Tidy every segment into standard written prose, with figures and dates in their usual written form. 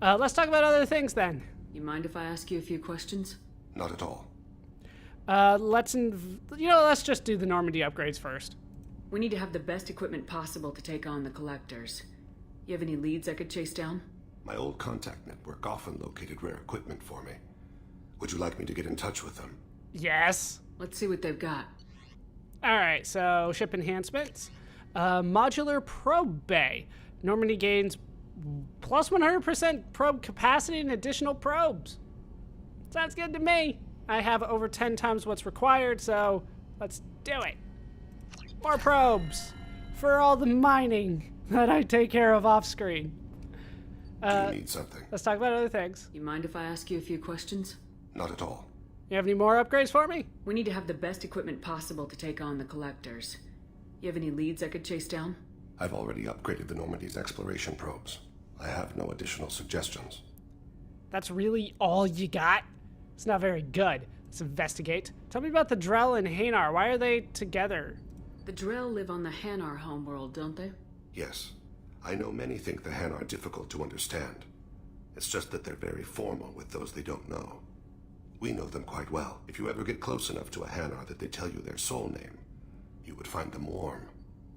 Let's talk about other things then. You mind if I ask you a few questions? Not at all. Let's just do the Normandy upgrades first. We need to have the best equipment possible to take on the collectors. You have any leads I could chase down? My old contact network often located rare equipment for me. Would you like me to get in touch with them? Yes. Let's see what they've got. Alright, so ship enhancements. Modular probe bay. Normandy gains plus 100% probe capacity and additional probes. Sounds good to me. I have over 10 times what's required, so let's do it. More probes for all the mining that I take care of off screen. Do you need something? Let's talk about other things. You mind if I ask you a few questions? Not at all. You have any more upgrades for me? We need to have the best equipment possible to take on the collectors. You have any leads I could chase down? I've already upgraded the Normandy's exploration probes. I have no additional suggestions. That's really all you got? It's not very good. Let's investigate. Tell me about the Drell and Hanar. Why are they together? The Drell live on the Hanar homeworld, don't they? Yes. I know many think the Han are difficult to understand. It's just that they're very formal with those they don't know. We know them quite well. If you ever get close enough to a Hanar that they tell you their soul name, you would find them warm.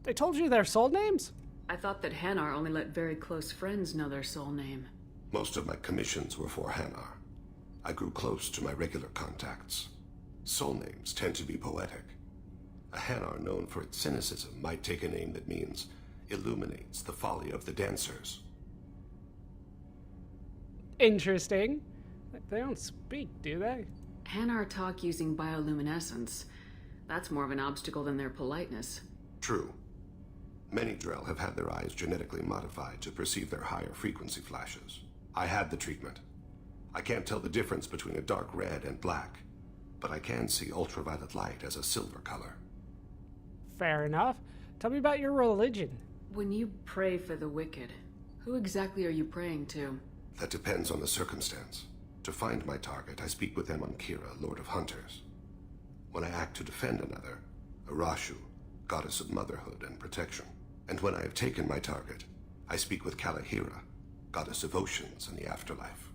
They told you their soul names? I thought that Hanar only let very close friends know their soul name. Most of my commissions were for Hanar. I grew close to my regular contacts. Soul names tend to be poetic. A Hanar known for its cynicism might take a name that means illuminates the folly of the dancers. Interesting. They don't speak, do they? Hanar talk using bioluminescence. That's more of an obstacle than their politeness. True. Many Drell have had their eyes genetically modified to perceive their higher frequency flashes. I had the treatment. I can't tell the difference between a dark red and black, but I can see ultraviolet light as a silver color. Fair enough. Tell me about your religion. When you pray for the wicked, who exactly are you praying to? That depends on the circumstance. To find my target, I speak with them on Kira, Lord of Hunters. When I act to defend another, Arashu, goddess of motherhood and protection. And when I have taken my target, I speak with Kalahira, goddess of oceans and the afterlife.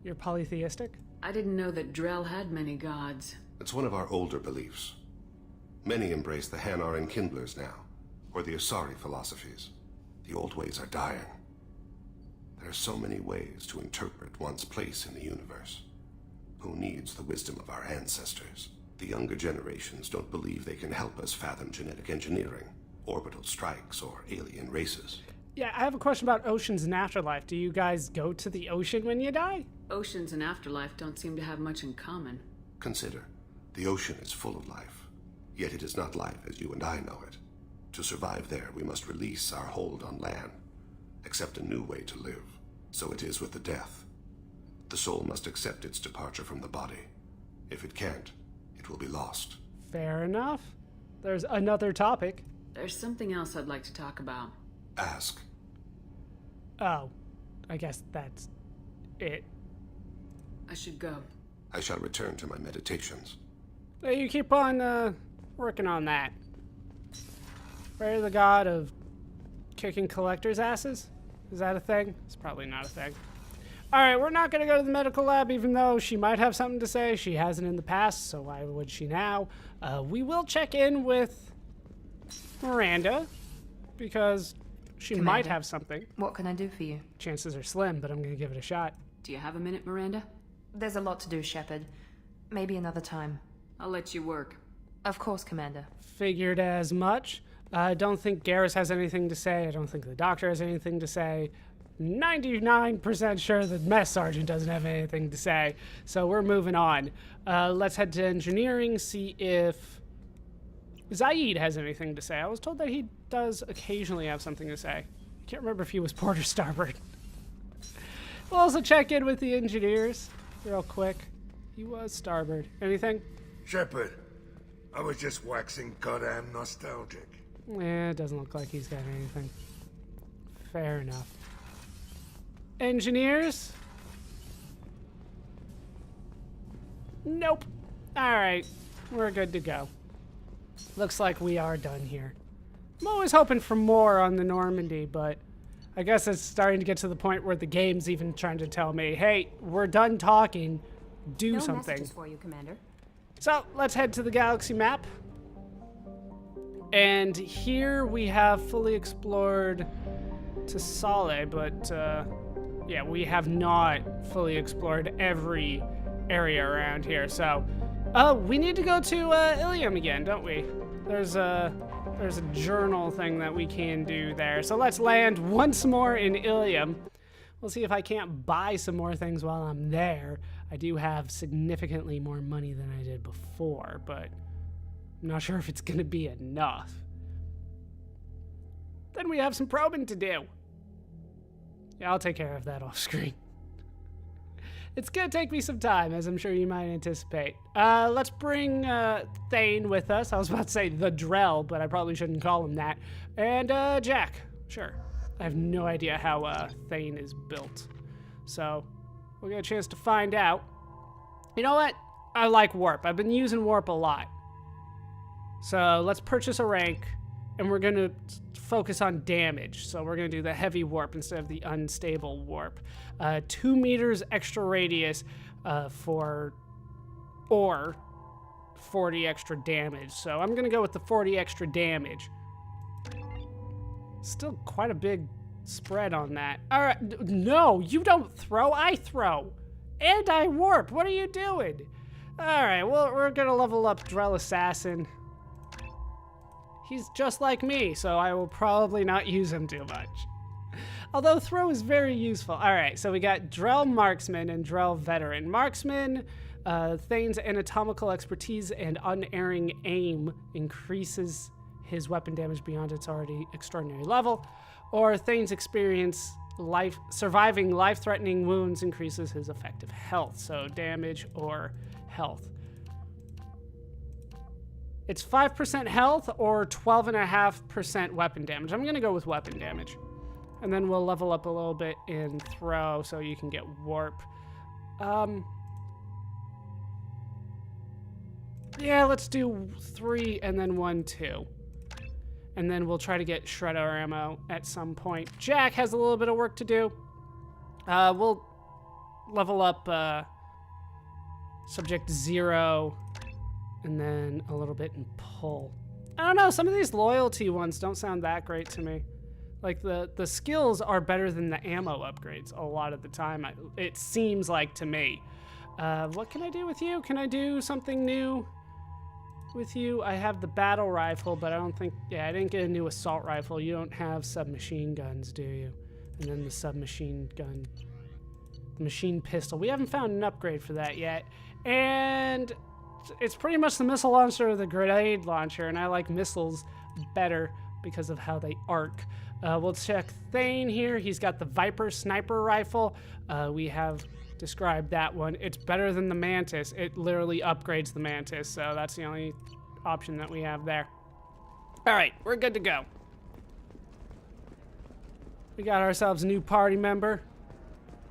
You're polytheistic? I didn't know that Drell had many gods. It's one of our older beliefs. Many embrace the Hanar and Kindlers now, or the Asari philosophies. The old ways are dying. There are so many ways to interpret one's place in the universe. Who needs the wisdom of our ancestors? The younger generations don't believe they can help us fathom genetic engineering, orbital strikes, or alien races. Yeah, I have a question about oceans and afterlife. Do you guys go to the ocean when you die? Oceans and afterlife don't seem to have much in common. Consider, the ocean is full of life, yet it is not life as you and I know it. To survive there, we must release our hold on land, accept a new way to live. So it is with the death. The soul must accept its departure from the body. If it can't, it will be lost. Fair enough. There's another topic. There's something else I'd like to talk about. Ask. Oh, I guess that's it. I should go. I shall return to my meditations. You keep on working on that. Pray the god of kicking collectors' asses? Is that a thing? It's probably not a thing. Alright, we're not going to go to the medical lab, even though she might have something to say. She hasn't in the past, so why would she now? We will check in with Miranda, because she Commander, might have something. What can I do for you? Chances are slim, but I'm going to give it a shot. Do you have a minute, Miranda? There's a lot to do, Shepard. Maybe another time. I'll let you work. Of course, Commander. Figured as much. I don't think Garrus has anything to say. I don't think the doctor has anything to say. 99% sure the mess sergeant doesn't have anything to say. So we're moving on. Let's head to engineering, see if Zaid has anything to say. I was told that he does occasionally have something to say. I can't remember if he was port or starboard. We'll also check in with the engineers real quick. He was starboard. Anything? Shepard, I was just waxing goddamn nostalgic. Eh, it doesn't look like he's got anything. Fair enough. Engineers? Nope. Alright, we're good to go. Looks like we are done here. I'm always hoping for more on the Normandy, but I guess it's starting to get to the point where the game's even trying to tell me, hey, we're done talking, do No something. messages for you, Commander. So let's head to the galaxy map. And here we have fully explored Tasale, but yeah, we have not fully explored every area around here. So we need to go to Illium again, don't we? There's a journal thing that we can do there. So let's land once more in Illium. We'll see if I can't buy some more things while I'm there. I do have significantly more money than I did before, but I'm not sure if it's going to be enough. Then we have some probing to do. Yeah, I'll take care of that off screen. It's going to take me some time, as I'm sure you might anticipate. Let's bring Thane with us. I was about to say the Drell, but I probably shouldn't call him that. And Jack. Sure. I have no idea how Thane is built. So we'll get a chance to find out. You know what? I like warp. I've been using warp a lot. So let's purchase a rank, and we're going to focus on damage. So we're going to do the heavy warp instead of the unstable warp. 2 meters extra radius for 40 extra damage. So I'm going to go with the 40 extra damage. Still quite a big spread on that. All right, no, you don't throw, I throw. And I warp, what are you doing? All right, well, we're gonna level up Drell Assassin. He's just like me, so I will probably not use him too much. Although throw is very useful. All right, so we got Drell Marksman and Drell Veteran. Marksman, Thane's anatomical expertise and unerring aim increases his weapon damage beyond its already extraordinary level, or Thane's experience surviving life-threatening wounds increases his effective health, so damage or health. It's 5% health or 12.5% weapon damage. I'm gonna go with weapon damage. And then we'll level up a little bit in throw so you can get warp. Yeah, let's do 3 and then 1, 2. And then we'll try to get shredder ammo at some point. Jack has a little bit of work to do. We'll level up subject 0 and then a little bit in pull. I don't know, some of these loyalty ones don't sound that great to me. Like the skills are better than the ammo upgrades a lot of the time, it seems like to me. What can I do with you? Can I do something new with you? I have the battle rifle, but I don't think, yeah, I didn't get a new assault rifle. You don't have submachine guns, do you? And then the submachine gun, the machine pistol. We haven't found an upgrade for that yet. And it's pretty much the missile launcher or the grenade launcher, and I like missiles better because of how they arc. We'll check Thane here. He's got the Viper sniper rifle. We have described that one. It's better than the Mantis. It literally upgrades the Mantis, so that's the only option that we have there. All right, we're good to go. We got ourselves a new party member.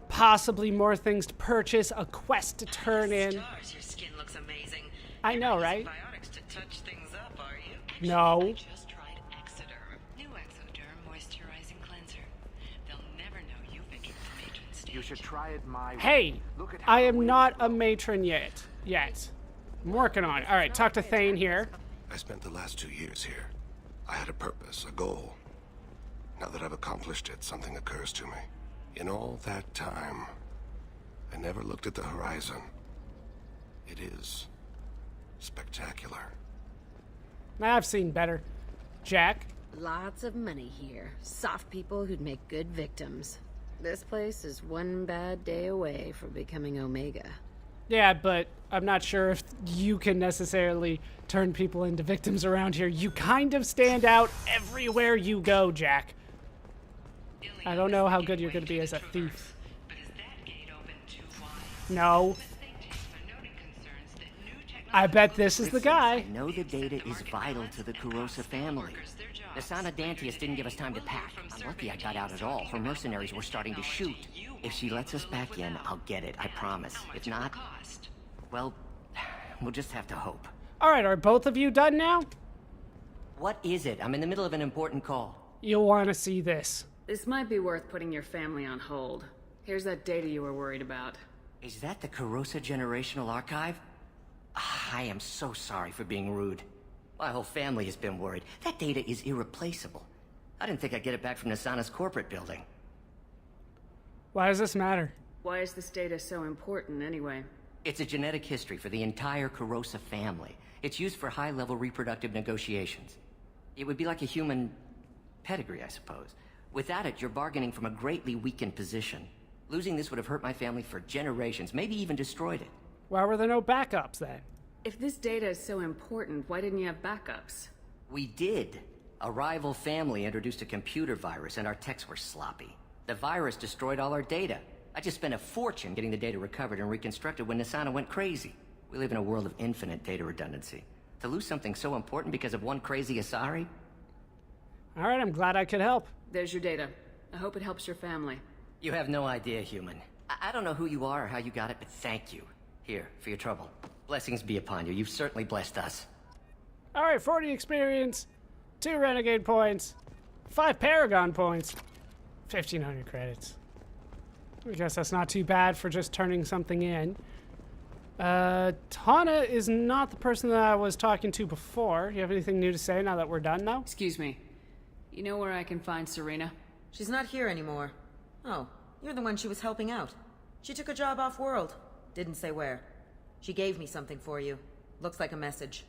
Possibly more things to purchase, a quest to turn in. Stars, your skin looks amazing. I know, You're not right? using biotics to touch things up, are you? No. I just tried Exoderm. New Exoderm moisturizing cleanser. They'll never know you've been to the matron stage. You should try it my way. Hey, Look at how I the am wind not a blows. matron yet. I'm working on it. All right, talk to Thane here. I spent the last 2 years here. I had a purpose, a goal. Now that I've accomplished it, something occurs to me. In all that time, I never looked at the horizon. It is spectacular. I've seen better. Jack? Lots of money here. Soft people who'd make good victims. This place is one bad day away from becoming Omega. Yeah, but I'm not sure if you can necessarily turn people into victims around here. You kind of stand out everywhere you go, Jack. I don't know how good you're going to be as a thief. But is that gate open too wide? No. Think tanks are noting concerns that new technology I bet this is the guy. I know the data is vital to the Kurosa family. The Sana Dantius didn't give us time to pack. I'm lucky I got out at all. Her mercenaries were starting to shoot. If she lets us back in, I'll get it, I promise. If not, well, we'll just have to hope. All right, are both of you done now? What is it? I'm in the middle of an important call. You'll want to see this. This might be worth putting your family on hold. Here's that data you were worried about. Is that the Kurosa Generational Archive? I am so sorry for being rude. My whole family has been worried. That data is irreplaceable. I didn't think I'd get it back from Nasana's corporate building. Why does this matter? Why is this data so important, anyway? It's a genetic history for the entire Kurosa family. It's used for high-level reproductive negotiations. It would be like a human pedigree, I suppose. Without it, you're bargaining from a greatly weakened position. Losing this would have hurt my family for generations, maybe even destroyed it. Why were there no backups then? If this data is so important, why didn't you have backups? We did. A rival family introduced a computer virus and our techs were sloppy. The virus destroyed all our data. I just spent a fortune getting the data recovered and reconstructed when Nasana went crazy. We live in a world of infinite data redundancy. To lose something so important because of one crazy Asari? Alright, I'm glad I could help. There's your data. I hope it helps your family. You have no idea, human. I don't know who you are or how you got it, but thank you. Here, for your trouble. Blessings be upon you. You've certainly blessed us. Alright, 40 experience, 2 renegade points, 5 paragon points, 1,500 credits. I guess that's not too bad for just turning something in. Tana is not the person that I was talking to before. You have anything new to say now that we're done, though? Excuse me. You know where I can find Serena? She's not here anymore. Oh, you're the one she was helping out. She took a job off-world. Didn't say where. She gave me something for you. Looks like a message.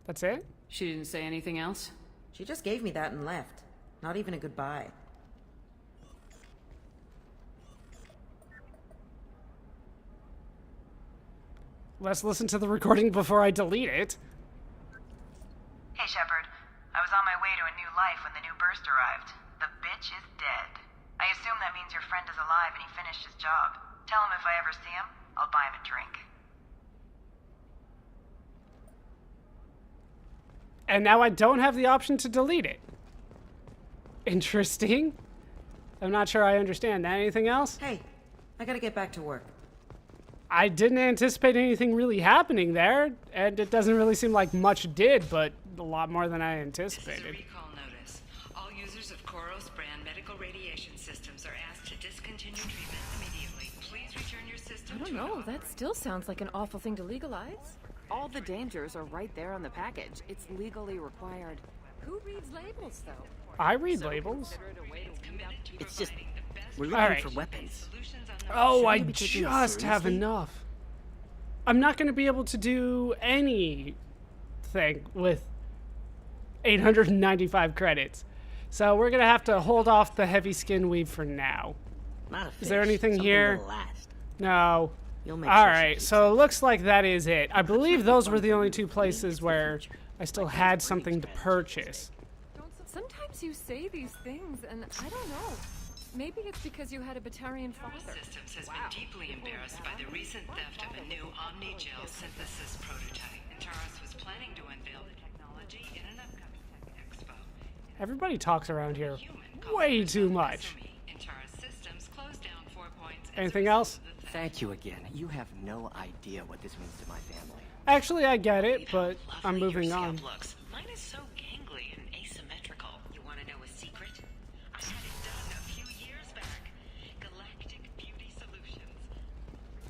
That's it? She didn't say anything else? She just gave me that and left. Not even a goodbye. Let's listen to the recording before I delete it. Hey, Shepard. I was on my way to a new life when the new burst arrived. The bitch is dead. I assume that means your friend is alive and he finished his job. Tell him if I ever see him, I'll buy him a drink. And now I don't have the option to delete it. Interesting. I'm not sure I understand that. Anything else? Hey, I gotta get back to work. I didn't anticipate anything really happening there, and it doesn't really seem like much did, but a lot more than I anticipated. This is a recall notice. All users of Koros brand medical radiation systems are asked to discontinue treatment immediately. Please return your system I don't know, that still sounds like an awful thing to legalize. All the dangers are right there on the package. It's legally required. Who reads labels, though? I read labels. It's just, we're looking Alright. for weapons. Oh, I Shouldn't we be taking this just have seriously? enough. I'm not going to be able to do anything with 895 credits. So we're going to have to hold off the heavy skin weave for now. Not a Is there fish, anything something here? that'll last. No. You'll make All sure she right, keeps so it looks like that is it. I believe those were the only 2 places where I still had something to purchase. Sometimes you say these things, and I don't know. Maybe it's because you had a Batarian father. Systems has been deeply embarrassed by the recent theft of a new Omni-Gel synthesis prototype. Taurus was planning to unveil the technology in an upcoming tech expo. Everybody talks around here Human called way too herself much. Sesame. Taurus Systems closed down 4 points. as a Anything result else? of the theft. Thank you again. You have no idea what this means to my family. Actually, I get it, but I'm Lovely moving your on. scalp looks. Mine is so gangly and asymmetrical. You want to know a secret? I had it done a few years back. Galactic Beauty Solutions.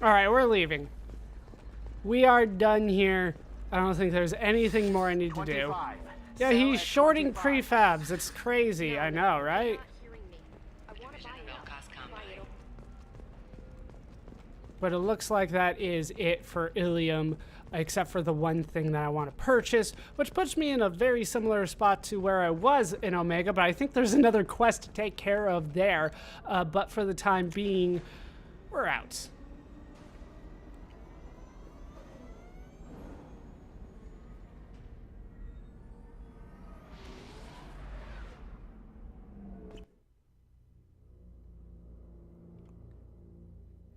All right, we're leaving. We are done here. I don't think there's anything more I need to do. Yeah, he's shorting prefabs. It's crazy. I know, right? Division of Elcos Combine. But it looks like that is it for Illium, except for the one thing that I want to purchase, which puts me in a very similar spot to where I was in Omega, but I think there's another quest to take care of there. But for the time being, we're out.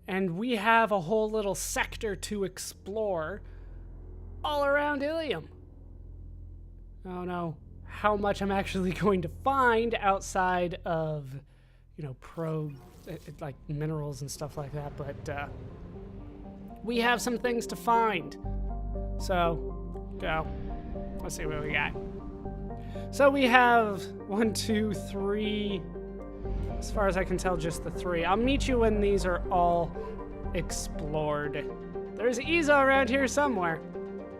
And we have a whole little sector to explore all around Illium. I don't know how much I'm actually going to find outside of, you know, like minerals and stuff like that, but we have some things to find. So, go. Let's see what we got. So we have 1, 2, 3, As far as I can tell, just the 3. I'll meet you when these are all explored. There's Ezo around here somewhere.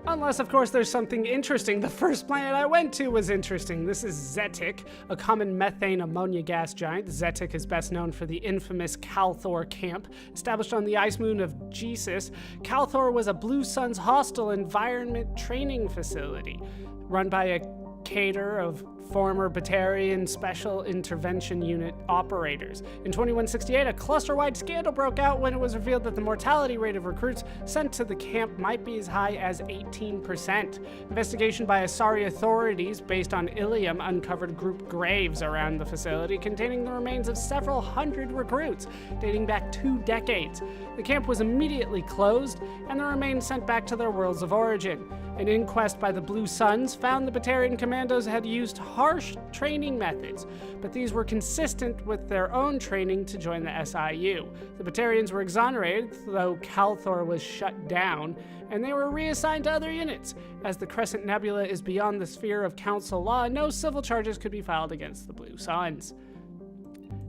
Unless, of course, there's something interesting. The first planet I went to was interesting. This is Zetik, a common methane ammonia gas giant. Zetik is best known for the infamous Calthor camp. Established on the ice moon of Jesus, Calthor was a Blue Sun's hostile environment training facility, run by a cadre of former Batarian Special Intervention Unit operators. In 2168, a cluster-wide scandal broke out when it was revealed that the mortality rate of recruits sent to the camp might be as high as 18%. Investigation by Asari authorities based on Illium uncovered group graves around the facility containing the remains of several hundred recruits, dating back 2 decades. The camp was immediately closed, and the remains sent back to their worlds of origin. An inquest by the Blue Suns found the Batarian commandos had used harsh training methods, but these were consistent with their own training to join the SIU. The Batarians were exonerated, though Calthor was shut down, and they were reassigned to other units. As the Crescent Nebula is beyond the sphere of council law, no civil charges could be filed against the Blue Suns.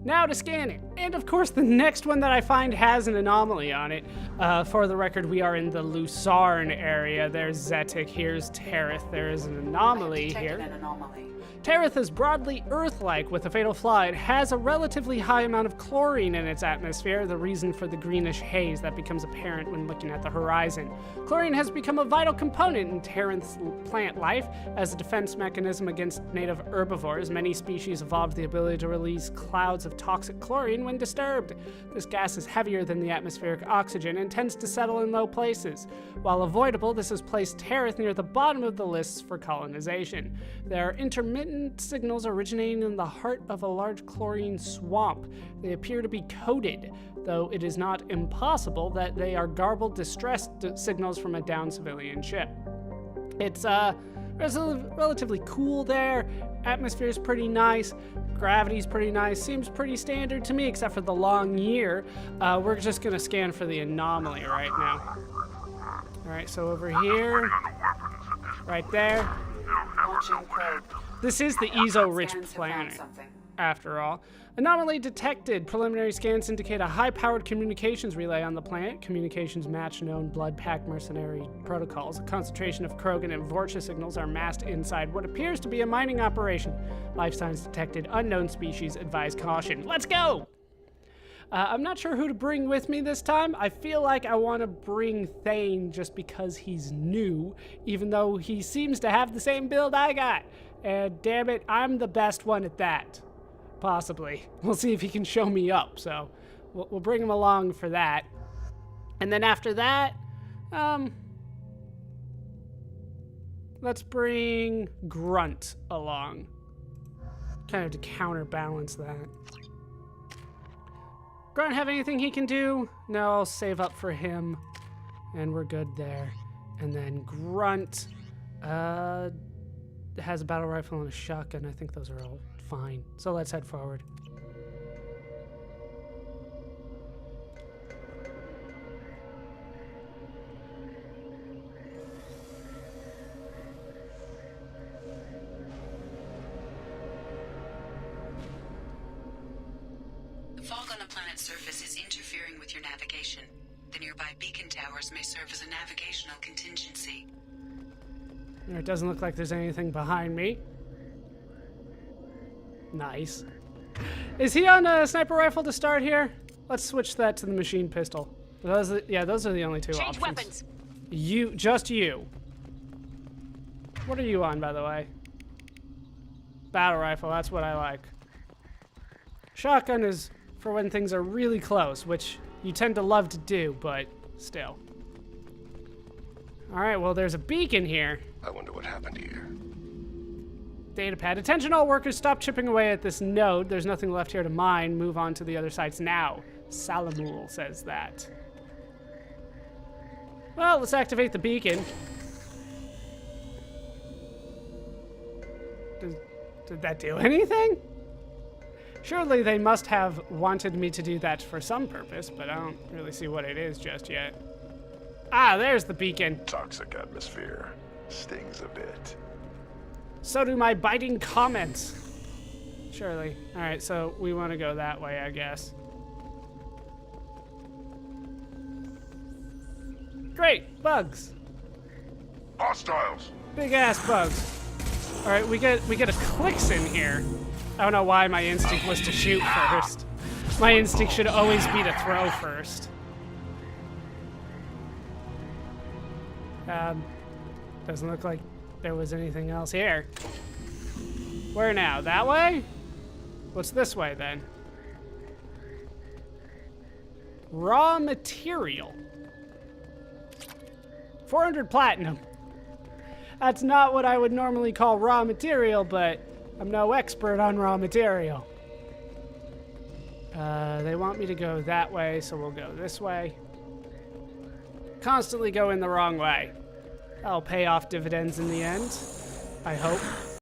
Now to scan it. And of course, the next one that I find has an anomaly on it. For the record, we are in the Lucerne area. There's Zetik, here's Terith. There is an anomaly here. Terith is broadly Earth-like with a fatal flaw. It has a relatively high amount of chlorine in its atmosphere, the reason for the greenish haze that becomes apparent when looking at the horizon. Chlorine has become a vital component in Terith's plant life. As a defense mechanism against native herbivores, many species evolved the ability to release clouds of toxic chlorine when disturbed. This gas is heavier than the atmospheric oxygen and tends to settle in low places. While avoidable, this has placed Terith near the bottom of the lists for colonization. There are intermittent signals originating in the heart of a large chlorine swamp. They appear to be coded, though it is not impossible that they are garbled distress signals from a downed civilian ship. It's relatively cool there. Atmosphere's pretty nice. Gravity's pretty nice. Seems pretty standard to me, except for the long year. We're just gonna scan for the anomaly right now. All right, so over here, right there. This is the Ezo-rich planet, after all. Anomaly detected. Preliminary scans indicate a high-powered communications relay on the planet. Communications match known blood pact mercenary protocols. A concentration of Krogan and Vorcha signals are massed inside what appears to be a mining operation. Life signs detected. Unknown species. Advise caution. Let's go! I'm not sure who to bring with me this time. I feel like I want to bring Thane just because he's new, even though he seems to have the same build I got. And damn it, I'm the best one at that. Possibly. We'll see if he can show me up, so we'll bring him along for that. And then after that, let's bring Grunt along. Kind of to counterbalance that. Grunt have anything he can do? No, I'll save up for him. And we're good there. And then Grunt has a battle rifle and a shotgun. I think those are all fine. So let's head forward. Fog on the planet's surface is interfering with your navigation. The nearby beacon towers may serve as a navigational contingency. It doesn't look like there's anything behind me. Nice. Is he on a sniper rifle to start here? Let's switch that to the machine pistol. Those are the only two options. Weapons. Just you. What are you on, by the way? Battle rifle, that's what I like. Shotgun is for when things are really close, which you tend to love to do, but still. All right, well, there's a beacon here. I wonder what happened here. Datapad. Attention all workers, stop chipping away at this node. There's nothing left here to mine. Move on to the other sites now. Salamul says that. Well, let's activate the beacon. Did that do anything? Surely they must have wanted me to do that for some purpose, but I don't really see what it is just yet. Ah, there's the beacon. Toxic atmosphere. Stings a bit. So do my biting comments. Surely. Alright, so we want to go that way, I guess. Great! Bugs! Hostiles! Big ass bugs. Alright, we get a clicks in here. I don't know why my instinct was to shoot first. My instinct should always be to throw first. Doesn't look like there was anything else here. Where now? That way? What's this way then? Raw material. 400 platinum. That's not what I would normally call raw material, but I'm no expert on raw material. They want me to go that way, so we'll go this way. Constantly go in the wrong way. That'll pay off dividends in the end, I hope.